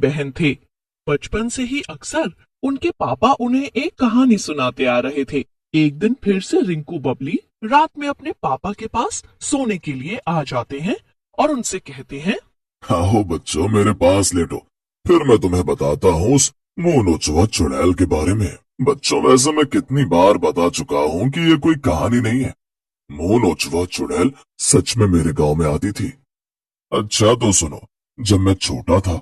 बहन थे। बचपन से ही अक्सर उनके पापा उन्हें एक कहानी सुनाते आ रहे थे। एक दिन फिर से रिंकू बबली रात में अपने पापा के पास सोने के लिए आ जाते हैं और उनसे कहते हैं, आओ बच्चों, मेरे पास लेटो, फिर मैं तुम्हें बताता हूँ उस मुंह नोचुआ चुड़ैल के बारे में। बच्चों, वैसे मैं कितनी बार बता चुका हूँ कि ये कोई कहानी नहीं है। मुंह नोचुआ चुड़ैल सच में मेरे गांव में आती थी। अच्छा तो सुनो, जब मैं छोटा था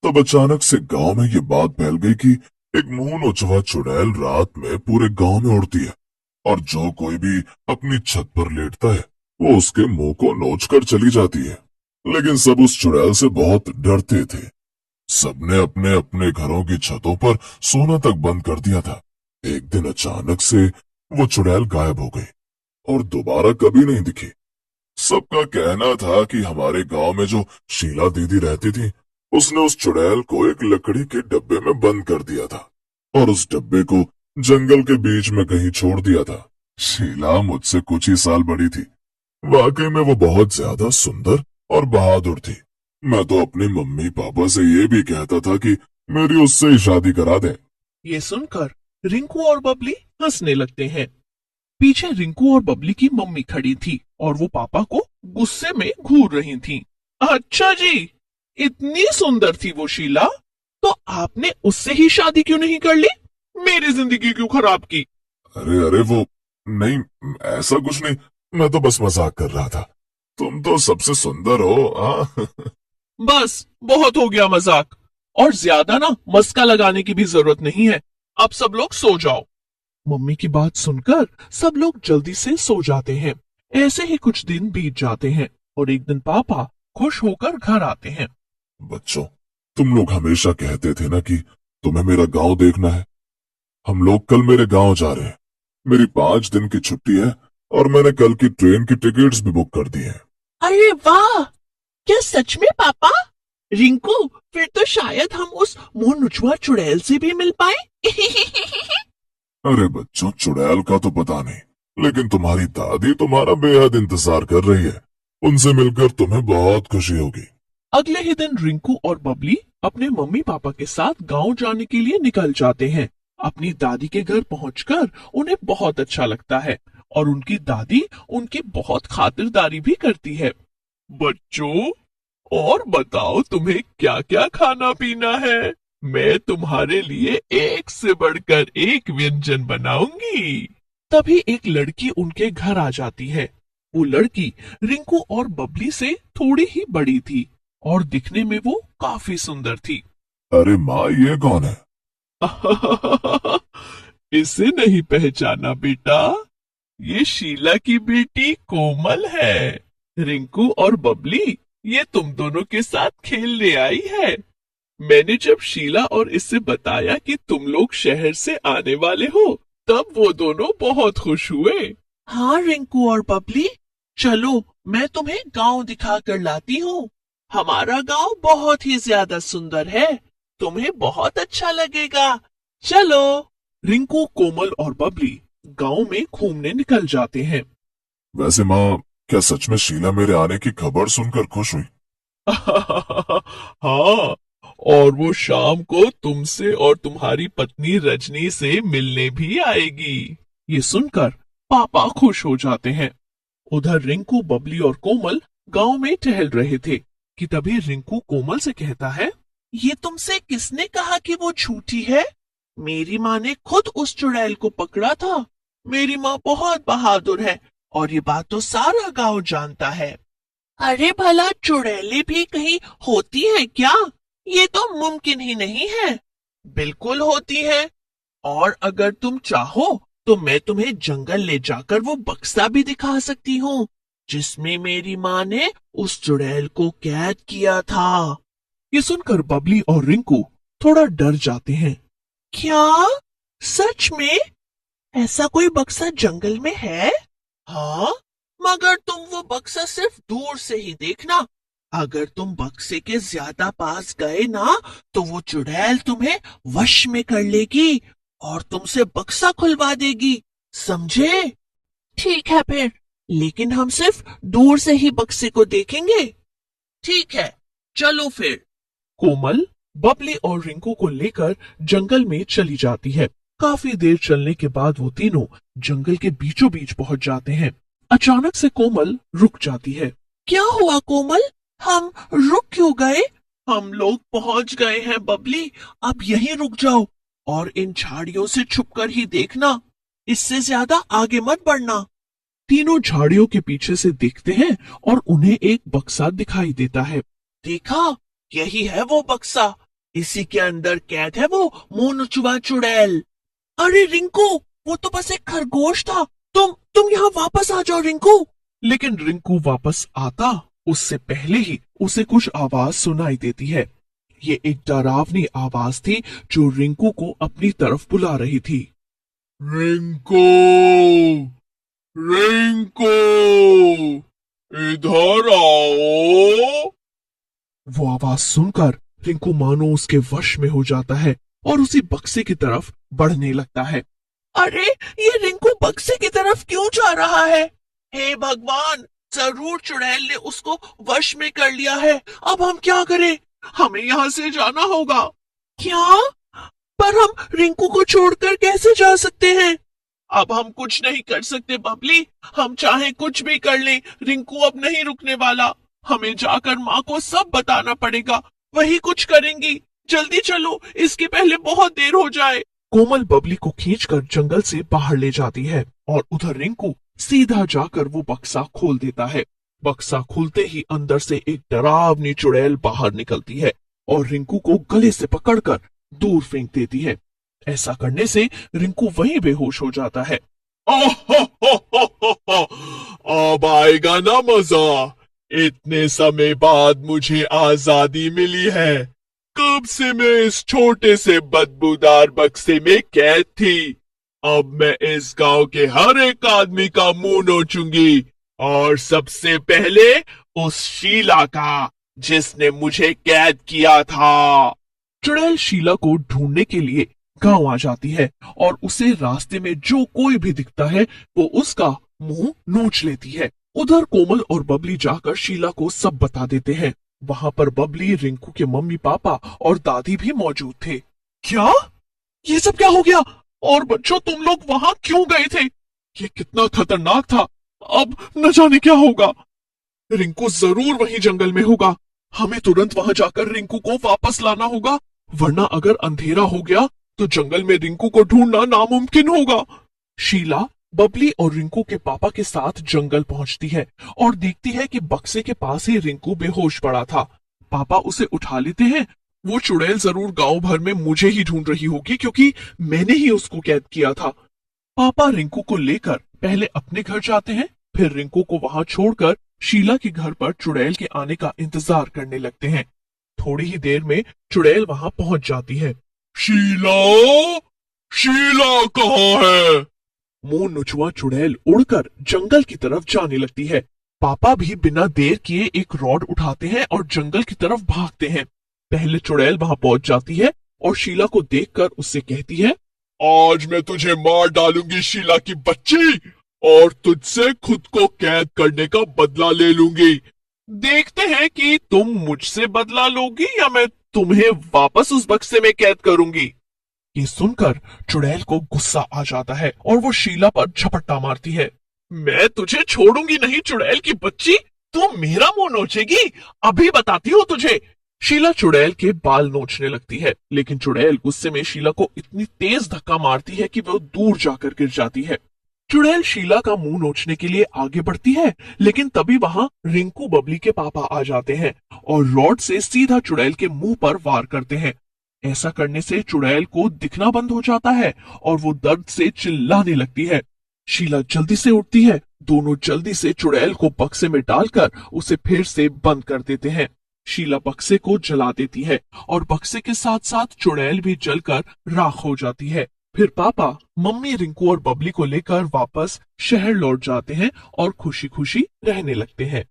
तब अचानक से गांव में ये बात फैल गई कि एक मुंह नोचवा चुड़ैल रात में पूरे गांव में उड़ती है और जो कोई भी अपनी छत पर लेटता है वो उसके मुंह को नोच कर चली जाती है। लेकिन सब उस चुड़ैल से बहुत डरते थे। सबने अपने अपने घरों की छतों पर सोना तक बंद कर दिया था। एक दिन अचानक से वो चुड़ैल गायब हो गई और दोबारा कभी नहीं दिखी। सबका कहना था कि हमारे गांव में जो शीला दीदी रहती थी, उसने उस चुड़ैल को एक लकड़ी के डब्बे में बंद कर दिया था और उस डब्बे को जंगल के बीच में कहीं छोड़ दिया था। शीला मुझसे कुछ ही साल बड़ी थी। वाकई में वो बहुत ज्यादा सुंदर और बहादुर थी। मैं तो अपनी मम्मी पापा से ये भी कहता था कि मेरी उससे ही शादी करा दें। ये सुनकर रिंकू और बबली हंसने लगते हैं। पीछे रिंकू और बबली की मम्मी खड़ी थी और वो पापा को गुस्से में घूर रही थी। अच्छा जी, इतनी सुंदर थी वो शीला, तो आपने उससे ही शादी क्यों नहीं कर ली? मेरी जिंदगी क्यों खराब की? अरे अरे वो नहीं, ऐसा कुछ नहीं। मैं तो बस मजाक कर रहा था। तुम तो सबसे सुंदर हो। हाँ। बस बहुत हो गया मजाक, और ज्यादा ना मस्का लगाने की भी जरूरत नहीं है। अब सब लोग सो जाओ। मम्मी की बात सुनकर सब लोग जल्दी से सो जाते हैं। ऐसे ही कुछ दिन बीत जाते हैं और एक दिन पापा खुश होकर घर आते हैं। बच्चों, तुम लोग हमेशा कहते थे ना कि तुम्हें मेरा गांव देखना है। हम लोग कल मेरे गांव जा रहे हैं। मेरी 5 दिन की छुट्टी है और मैंने कल की ट्रेन की टिकट्स भी बुक कर दी हैं। अरे वाह, क्या सच में पापा? रिंकू, फिर तो शायद हम उस मुंह नुचुआ चुड़ैल से भी मिल पाए। अरे बच्चों, चुड़ैल का तो पता नहीं, लेकिन तुम्हारी दादी तुम्हारा बेहद इंतजार कर रही है। उनसे मिलकर तुम्हें बहुत खुशी होगी। अगले ही दिन रिंकू और बबली अपने मम्मी पापा के साथ गांव जाने के लिए निकल जाते हैं। अपनी दादी के घर पहुंचकर उन्हें बहुत अच्छा लगता है और उनकी दादी उनकी बहुत खातिरदारी भी करती है। बच्चों, और बताओ तुम्हें क्या क्या खाना पीना है? मैं तुम्हारे लिए एक से बढ़कर एक व्यंजन बनाऊंगी। तभी एक लड़की उनके घर आ जाती है। वो लड़की रिंकू और बबली से थोड़ी ही बड़ी थी और दिखने में वो काफी सुंदर थी। अरे माँ, ये कौन है? इसे नहीं पहचाना बेटा? ये शीला की बेटी कोमल है। रिंकू और बबली ये तुम दोनों के साथ खेलने आई है। मैंने जब शीला और इससे बताया कि तुम लोग शहर से आने वाले हो, तब वो दोनों बहुत खुश हुए। हाँ रिंकू और बबली, चलो मैं तुम्हें गांव दिखा कर लाती हूँ। हमारा गांव बहुत ही ज्यादा सुंदर है, तुम्हें बहुत अच्छा लगेगा। चलो। रिंकू, कोमल और बबली गांव में घूमने निकल जाते हैं। वैसे माँ, क्या सच में शीला मेरे आने की खबर सुनकर खुश हुई? हाँ, और वो शाम को तुमसे और तुम्हारी पत्नी रजनी से मिलने भी आएगी। ये सुनकर पापा खुश हो जाते हैं। उधर रिंकू, बबली और कोमल गांव में टहल रहे थे कि तभी रिंकू कोमल से कहता है, ये तुमसे किसने कहा कि वो झूठी है? मेरी माँ ने खुद उस चुड़ैल को पकड़ा था। मेरी माँ बहुत बहादुर है और ये बात तो सारा गांव जानता है। अरे भला चुड़ैलें भी कहीं होती है क्या? ये तो मुमकिन ही नहीं है। बिल्कुल होती है, और अगर तुम चाहो तो मैं तुम्हें जंगल ले जाकर वो बक्सा भी दिखा सकती हूँ जिसमें मेरी माँ ने उस चुड़ैल को कैद किया था। ये सुनकर बबली और रिंकू थोड़ा डर जाते हैं। क्या? सच में? ऐसा कोई बक्सा जंगल में है? हाँ, मगर तुम वो बक्सा सिर्फ दूर से ही देखना। अगर तुम बक्से के ज्यादा पास गए ना, तो वो चुड़ैल तुम्हें वश में कर लेगी और तुमसे बक्सा खुलवा देगी, समझे? ठीक है फिर, लेकिन हम सिर्फ दूर से ही बक्से को देखेंगे। ठीक है, चलो फिर। कोमल, बबली और रिंकू को लेकर जंगल में चली जाती है। काफी देर चलने के बाद वो तीनों जंगल के बीचों बीच पहुंच जाते हैं। अचानक से कोमल रुक जाती है। क्या हुआ कोमल, हम रुक क्यों गए? हम लोग पहुंच गए हैं बबली, अब यहीं रुक जाओ और इन झाड़ियों से छुपकर ही देखना, इससे ज्यादा आगे मत बढ़ना। तीनों झाड़ियों के पीछे से देखते हैं और उन्हें एक बक्सा दिखाई देता है। देखा, यही है वो बक्सा, इसी के अंदर कैद है वो मुंह नचुआ चुड़ैल। अरे रिंकू, वो तो बस एक खरगोश था, तुम यहाँ वापस आ जाओ रिंकू। लेकिन रिंकू वापस आता उससे पहले ही उसे कुछ आवाज सुनाई देती है। ये एक डरावनी आवाज थी जो रिंकू को अपनी तरफ बुला रही थी। रिंकू, रिंकू, इधर आओ। वो आवाज सुनकर रिंकू मानो उसके वश में हो जाता है और उसी बक्से की तरफ बढ़ने लगता है। अरे ये रिंकू बक्से की तरफ क्यों जा रहा है? हे भगवान, जरूर चुड़ैल ने उसको वश में कर लिया है। अब हम क्या करें? हमें यहाँ से जाना होगा। क्या? पर हम रिंकू को छोड़कर कैसे जा सकते हैं? अब हम कुछ नहीं कर सकते बबली, हम चाहे कुछ भी कर लें, रिंकू अब नहीं रुकने वाला। हमें जाकर माँ को सब बताना पड़ेगा, वही कुछ करेंगी। जल्दी चलो, इसके पहले बहुत देर हो जाए। कोमल बबली को खींचकर जंगल से बाहर ले जाती है और उधर रिंकू सीधा जाकर वो बक्सा खोल देता है। बक्सा खुलते ही अंदर से एक डरावनी चुड़ैल बाहर निकलती है और रिंकू को गले से पकड़कर दूर फेंक देती है। ऐसा करने से रिंकू वहीं बेहोश हो जाता है। अब आएगा ना मजा, इतने समय बाद मुझे आजादी मिली है। कब से मैं इस छोटे से बदबूदार बक्से में कैद थी। अब मैं इस गांव के हर एक आदमी का मुंह नोचूंगी और सबसे पहले उस शीला का, जिसने मुझे कैद किया था। चुड़ैल शीला को ढूंढने के लिए गांव आ जाती है और उसे रास्ते में जो कोई भी दिखता है वो उसका मुंह नोच लेती है। उधर कोमल और बबली जाकर शीला को सब बता देते हैं। वहां पर बबली, रिंकू के मम्मी पापा और दादी भी मौजूद थे। क्या? ये सब क्या हो गया? और बच्चों, तुम लोग वहां क्यों गए थे? ये कितना खतरनाक था, अब न जाने क्या होगा। रिंकू जरूर वहीं जंगल में होगा, हमें तुरंत वहां जाकर रिंकू को वापस लाना होगा, वरना अगर अंधेरा हो गया तो जंगल में रिंकू को ढूंढना नामुमकिन होगा। शीला बबली और रिंकू के पापा के साथ जंगल पहुंचती है और देखती है कि बक्से के पास ही रिंकू बेहोश पड़ा था। पापा उसे उठा लेते हैं। वो चुड़ैल जरूर गांव भर में मुझे ही ढूंढ रही होगी, क्योंकि मैंने ही उसको कैद किया था। पापा रिंकू को लेकर पहले अपने घर जाते हैं, फिर रिंकू को वहां छोड़कर शीला के घर पर चुड़ैल के आने का इंतजार करने लगते हैं। थोड़ी ही देर में चुड़ैल वहां पहुंच जाती है। शीला, शीला कहाँ है? मुंह नुचुआ चुड़ैल उड़कर जंगल की तरफ जाने लगती है। पापा भी बिना देर किए एक रॉड उठाते हैं और जंगल की तरफ भागते हैं। पहले चुड़ैल वहां पहुंच जाती है और शीला को देखकर उससे कहती है, आज मैं तुझे मार डालूंगी शीला की बच्ची, और तुझसे खुद को कैद करने का बदला ले लूंगी। देखते हैं कि तुम मुझसे बदला लोगी या मैं तुम्हें वापस उस बक्से में कैद करूंगी। ये सुनकर चुड़ैल को गुस्सा आ जाता है और वो शीला पर झपट्टा मारती है। मैं तुझे छोड़ूंगी नहीं चुड़ैल की बच्ची, तू मेरा मुंह नोचेगी, अभी बताती हूँ तुझे। शीला चुड़ैल के बाल नोचने लगती है, लेकिन चुड़ैल गुस्से में शीला को इतनी तेज धक्का मारती है कि वो दूर जाकर गिर जाती है। चुड़ैल शीला का मुंह नोचने के लिए आगे बढ़ती है, लेकिन तभी वहां रिंकू बबली के पापा आ जाते हैं और रॉड से सीधा चुड़ैल के मुंह पर वार करते हैं। ऐसा करने से चुड़ैल को दिखना बंद हो जाता है और वो दर्द से चिल्लाने लगती है। शीला जल्दी से उठती है। दोनों जल्दी से चुड़ैल को बक्से में डालकर उसे फिर से बंद कर देते हैं। शीला बक्से को जला देती है और बक्से के साथ साथ चुड़ैल भी जलकर राख हो जाती है। फिर पापा, मम्मी रिंकू और बबली को लेकर वापस शहर लौट जाते हैं और खुशी खुशी रहने लगते हैं।